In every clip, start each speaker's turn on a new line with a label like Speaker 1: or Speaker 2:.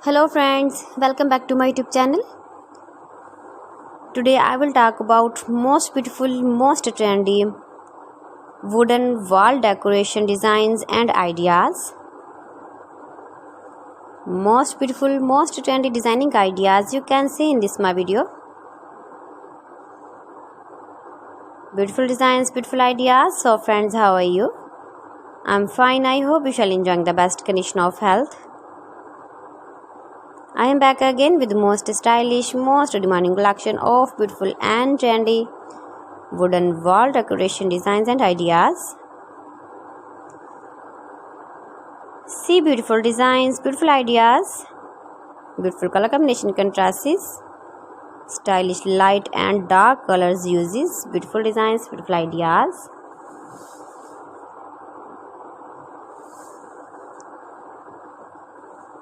Speaker 1: Hello friends, welcome back to my YouTube channel. Today I will talk about most beautiful, most trendy wooden wall decoration designs and ideas. Most beautiful, most trendy designing ideas you can see in this my video. Beautiful designs, beautiful ideas. So friends, how are you? I'm fine. I hope you shall enjoy the best condition of health. I am back again with the most stylish, most demanding collection of beautiful and trendy wooden wall decoration designs and ideas. See beautiful designs, beautiful ideas, beautiful color combination contrasts, stylish light and dark colors uses, beautiful designs, beautiful ideas.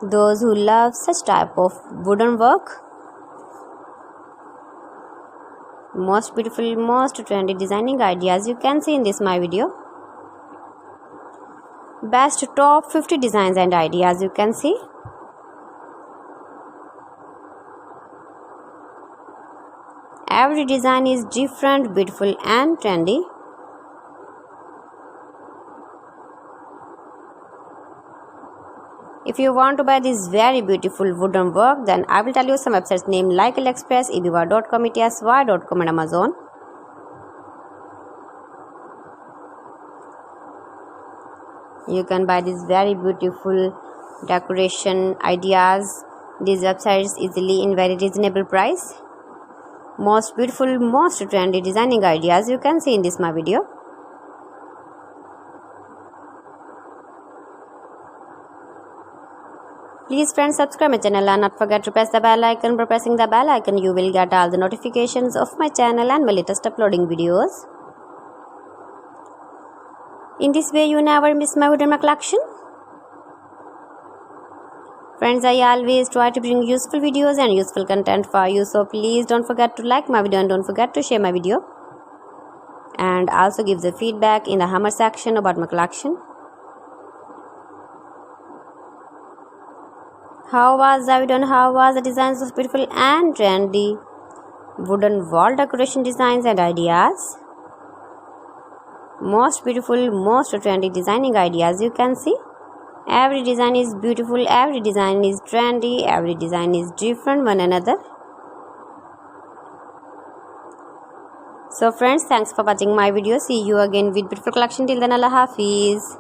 Speaker 1: Those who love such type of wooden work, most beautiful, most trendy designing ideas you can see in this my video. Best top 50 designs and ideas you can see. Every design is different, beautiful and trendy. If you want to buy this very beautiful wooden work, then I will tell you some websites named like AliExpress, eBay.com, etsy.com and Amazon. You can buy these very beautiful decoration ideas, these websites easily in very reasonable price. Most beautiful, most trendy designing ideas you can see in this my video. Please friends, subscribe my channel and not forget to press the bell icon. By pressing the bell icon you will get all the notifications of my channel and my latest uploading videos. In this way you never miss my wooden collection. Friends, I always try to bring useful videos and useful content for you, so please don't forget to like my video and don't forget to share my video. And also give the feedback in the comment section about my collection. How was the video and how was the designs of beautiful and trendy wooden wall decoration designs and ideas? Most beautiful, most trendy designing ideas you can see. Every design is beautiful, every design is trendy, every design is different one another. So friends, thanks for watching my video. See you again with beautiful collection. Till then, Allah Hafiz.